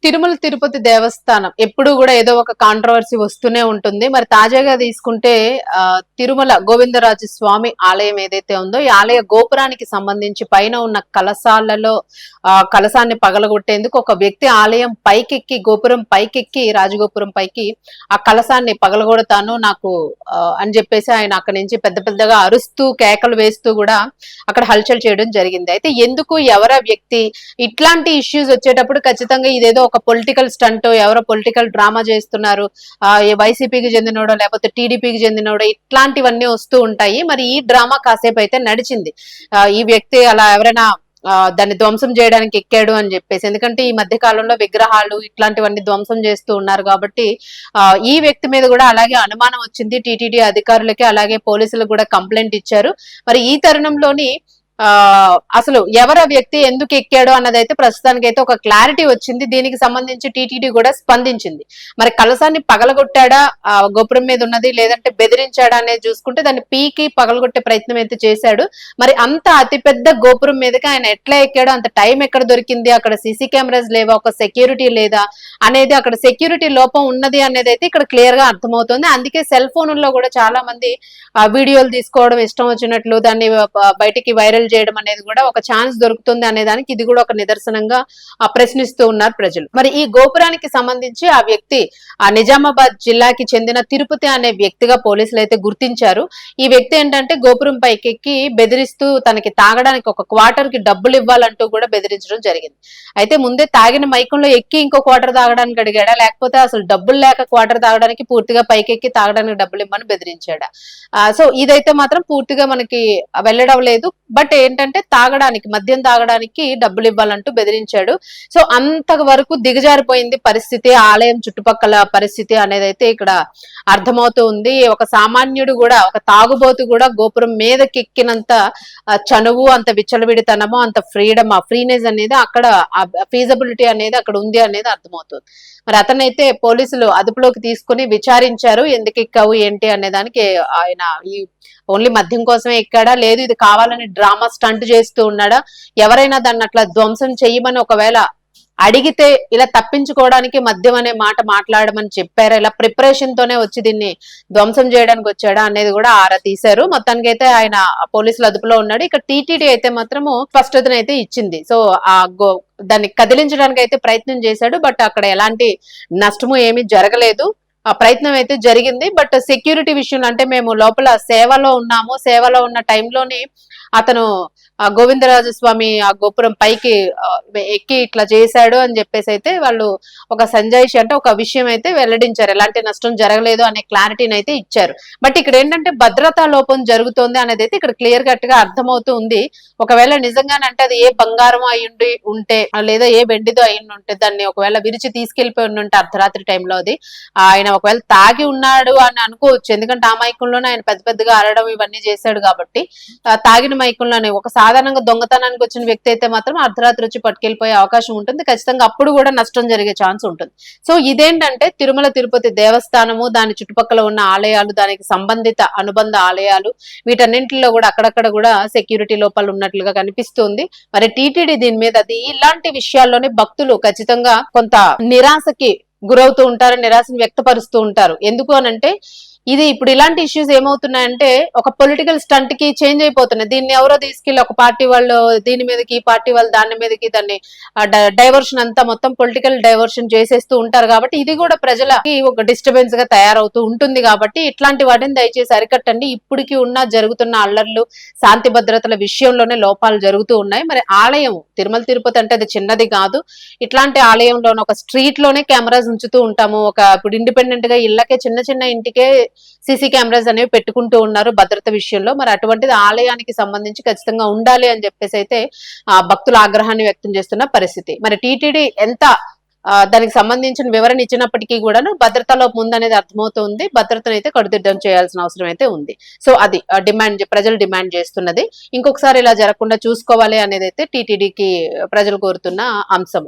తిరుమల తిరుపతి దేవస్థానం ఎప్పుడు కూడా ఏదో ఒక కాంట్రవర్సీ వస్తూనే ఉంటుంది. మరి తాజాగా తీసుకుంటే తిరుమల గోవిందరాజు స్వామి ఆలయం ఏదైతే ఉందో ఈ ఆలయ గోపురానికి సంబంధించి పైన ఉన్న కలశాలలో కలశాన్ని పగలగొట్టేందుకు ఒక వ్యక్తి ఆలయం పైకెక్కి గోపురం పైకెక్కి రాజగోపురం పైకి ఆ కలశాన్ని పగలగొడతాను నాకు అని చెప్పేసి ఆయన అక్కడి నుంచి పెద్ద పెద్దగా అరుస్తూ కేకలు వేస్తూ కూడా అక్కడ హల్చల్ చేయడం జరిగింది. అయితే ఎందుకు ఎవర వ్యక్తి ఇట్లాంటి ఇష్యూస్ వచ్చేటప్పుడు ఖచ్చితంగా ఇదేదో ఒక పొలిటికల్ స్టంట్, ఎవరో పొలిటికల్ డ్రామా చేస్తున్నారు, వైసీపీకి చెందినోడో లేకపోతే టీడీపీకి చెందినోడో ఇట్లాంటివన్నీ వస్తూ ఉంటాయి. మరి ఈ డ్రామా కాసేపు అయితే నడిచింది. ఈ వ్యక్తి అలా ఎవరైనా దాన్ని ధ్వంసం చేయడానికి ఎక్కాడు అని చెప్పేసి, ఎందుకంటే ఈ మధ్య కాలంలో విగ్రహాలు ఇట్లాంటివన్నీ ధ్వంసం చేస్తూ ఉన్నారు కాబట్టి ఈ వ్యక్తి మీద కూడా అలాగే అనుమానం వచ్చింది. టీటీడీ అధికారులకి అలాగే పోలీసులకు కూడా కంప్లైంట్ ఇచ్చారు. మరి ఈ తరుణంలోని అసలు ఎవర వ్యక్తి ఎందుకు ఎక్కాడో అన్నదైతే ప్రస్తుతానికి అయితే ఒక క్లారిటీ వచ్చింది. దీనికి సంబంధించి టీటీడీ కూడా స్పందించింది. మరి కలశాన్ని పగలగొట్టాడా, గోపురం మీద ఉన్నది, లేదంటే బెదిరించాడా అనేది చూసుకుంటే దాన్ని పీకి పగలగొట్టే ప్రయత్నం అయితే చేశాడు. మరి అంత అతిపెద్ద గోపురం మీదకి ఆయన ఎట్లా ఎక్కాడో, అంత టైం ఎక్కడ దొరికింది, అక్కడ సీసీ కెమెరాస్ లేవా, ఒక సెక్యూరిటీ లేదా అనేది, అక్కడ సెక్యూరిటీ లోపం ఉన్నది అనేది అయితే ఇక్కడ క్లియర్ గా అర్థమవుతుంది. అందుకే సెల్ ఫోన్లలో కూడా చాలా మంది వీడియోలు తీసుకోవడం ఇష్టం వచ్చినట్లు దాన్ని బయటికి వైరల్ చేయడం అనేది కూడా ఒక ఛాన్స్ దొరుకుతుంది అనే దానికి ఇది కూడా ఒక నిదర్శనంగా ప్రశ్నిస్తూ ఉన్నారు ప్రజలు. మరి ఈ గోపురానికి సంబంధించి ఆ వ్యక్తి నిజామాబాద్ జిల్లాకి చెందిన తిరుపతి అనే వ్యక్తిగా పోలీసులు అయితే గుర్తించారు. ఈ వ్యక్తి ఏంటంటే గోపురం పైకెక్కి బెదిరిస్తూ తనకి తాగడానికి ఒక క్వార్టర్ కి డబ్బులు ఇవ్వాలంటూ కూడా బెదిరించడం జరిగింది. అయితే ముందే తాగిన మైకంలో ఎక్కి ఇంకో క్వార్టర్ తాగడానికి అడిగాడా, లేకపోతే అసలు డబ్బులు లేక క్వార్టర్ తాగడానికి పూర్తిగా పైకెక్కి తాగడానికి డబ్బులు ఇవ్వమని బెదిరించాడా? సో ఇదైతే మాత్రం పూర్తిగా మనకి వెళ్ళడం లేదు. బట్ ఏంటంటే తాగడానికి, మద్యం తాగడానికి డబ్బులు ఇవ్వాలంటూ బెదిరించాడు. సో అంతవరకు దిగజారిపోయింది పరిస్థితి, ఆలయం చుట్టుపక్కల పరిస్థితి అనేది అయితే ఇక్కడ అర్థమవుతూ ఉంది. ఒక సామాన్యుడు కూడా, ఒక తాగుబోతు కూడా గోపురం మీదకి ఎక్కినంత చనువు, అంత విచ్చలవిడితనము, అంత ఫ్రీడమ్, ఆ ఫ్రీనెస్ అనేది అక్కడ, ఫీజబిలిటీ అనేది అక్కడ ఉంది అనేది అర్థమవుతుంది. మరి అతనైతే పోలీసులు అదుపులోకి తీసుకుని విచారించారు. ఎందుకు ఎక్కావు ఏంటి అనే దానికి ఆయన ఈ ఓన్లీ మద్యం కోసమే ఎక్కాడా, లేదు ఇది కావాలని డ్రామా స్టంట్ చేస్తూ ఉన్నాడా, ఎవరైనా దాన్ని అట్లా ధ్వంసం చెయ్యమని ఒకవేళ అడిగితే ఇలా తప్పించుకోవడానికి మద్యం అనే మాట మాట్లాడమని చెప్పారా, ఇలా ప్రిపరేషన్ తోనే వచ్చి దీన్ని ధ్వంసం చేయడానికి వచ్చాడా అనేది కూడా ఆరా తీశారు. మొత్తానికి అయితే ఆయన పోలీసుల అదుపులో ఉన్నాడు. ఇక టీటీడీ అయితే మాత్రము స్పష్టతనైతే ఇచ్చింది. సో దాన్ని కదిలించడానికి అయితే ప్రయత్నం చేశాడు. బట్ అక్కడ ఎలాంటి నష్టము ఏమీ జరగలేదు. ఆ ప్రయత్నం అయితే జరిగింది. బట్ సెక్యూరిటీ విషయంలో, అంటే మేము లోపల సేవలో ఉన్నాము, సేవలో ఉన్న టైంలోని అతను గోవిందరాజు స్వామి ఆ గోపురం పైకి ఎక్కి ఇట్లా చేశాడు అని చెప్పేసి అయితే వాళ్ళు ఒక సంజాయిషి, అంటే ఒక విషయం అయితే వెల్లడించారు. ఎలాంటి నష్టం జరగలేదు అనే క్లారిటీని అయితే ఇచ్చారు. బట్ ఇక్కడ ఏంటంటే భద్రతా లోపం జరుగుతోంది అనేది అయితే ఇక్కడ క్లియర్ కట్ గా అర్థమవుతూ ఉంది. ఒకవేళ నిజంగానంటే అది ఏ బంగారం అయ్యుండి ఉంటే, లేదా ఏ వెండిదో అయ్యి ఉంటే, దాన్ని ఒకవేళ విరిచి తీసుకెళ్లిపోయి ఉంటే అర్ధరాత్రి టైంలో అది ఆయన ఒకవేళ తాగి ఉన్నాడు అని అనుకోవచ్చు. ఎందుకంటే ఆ మైకంలోనే ఆయన పెద్ద పెద్దగా అరడం ఇవన్నీ చేశాడు కాబట్టి, తాగిన మైకంలోనే ఒక సాధారణంగా దొంగతనానికి వచ్చిన వ్యక్తి అయితే మాత్రం అర్ధరాత్రి వచ్చి పట్టుకెళ్లిపోయే అవకాశం ఉంటుంది. ఖచ్చితంగా అప్పుడు కూడా నష్టం జరిగే ఛాన్స్ ఉంటుంది. సో ఇదేంటంటే తిరుమల తిరుపతి దేవస్థానము, దాని చుట్టుపక్కల ఉన్న ఆలయాలు, దానికి సంబంధిత అనుబంధ ఆలయాలు, వీటన్నింటిలో కూడా అక్కడక్కడ కూడా సెక్యూరిటీ లోపాలు ఉన్నట్లుగా కనిపిస్తుంది. మరి టీటీడీ దీని మీద ఇలాంటి విషయాల్లోనే భక్తులు ఖచ్చితంగా కొంత నిరాశకి గురవుతూ ఉంటారు, నిరాశను వ్యక్తపరుస్తూ ఉంటారు. ఎందుకు అనంటే ఇది ఇప్పుడు ఇలాంటి ఇష్యూస్ ఏమవుతున్నాయంటే ఒక పొలిటికల్ స్టంట్ కి చేంజ్ అయిపోతున్నాయి. దీన్ని ఎవరో తీసుకెళ్లి ఒక పార్టీ వాళ్ళు దీని మీదకి, ఈ పార్టీ వాళ్ళు దాని మీదకి, దాన్ని డైవర్షన్ అంతా మొత్తం పొలిటికల్ డైవర్షన్ చేసేస్తూ ఉంటారు. కాబట్టి ఇది కూడా ప్రజలకి ఒక డిస్టర్బెన్స్ గా తయారవుతూ ఉంటుంది. కాబట్టి ఇట్లాంటి వాటిని దయచేసి అరికట్టండి. ఇప్పటికి ఉన్న జరుగుతున్న అల్లర్లు, శాంతి భద్రతల విషయంలోనే లోపాలు జరుగుతూ ఉన్నాయి. మరి ఆలయం తిరుమల తిరుపతి అంటే అది చిన్నది కాదు. ఇట్లాంటి ఆలయంలోనే ఒక స్ట్రీట్ లోనే కెమెరాస్ ఉంచుతూ ఉంటాము. ఇప్పుడు ఇండిపెండెంట్ గా ఇళ్లకే, చిన్న చిన్న ఇంటికే సీసీ కెమెరాస్ అనేవి పెట్టుకుంటూ ఉన్నారు భద్రత విషయంలో. మరి అటువంటిది ఆలయానికి సంబంధించి ఖచ్చితంగా ఉండాలి అని చెప్పేసి అయితే భక్తుల ఆగ్రహాన్ని వ్యక్తం చేస్తున్న పరిస్థితి. మరి టీటీడీ ఎంత దానికి సంబంధించిన వివరణ ఇచ్చినప్పటికీ కూడాను భద్రతలో ముందనేది అర్థమవుతుంది. భద్రతను అయితే కడుదిద్దం చేయాల్సిన అవసరం అయితే ఉంది. సో అది ప్రజలు డిమాండ్ చేస్తున్నది. ఇంకొకసారి ఇలా జరగకుండా చూసుకోవాలి అనేది అయితే టీటీడీకి ప్రజలు కోరుతున్న అంశం.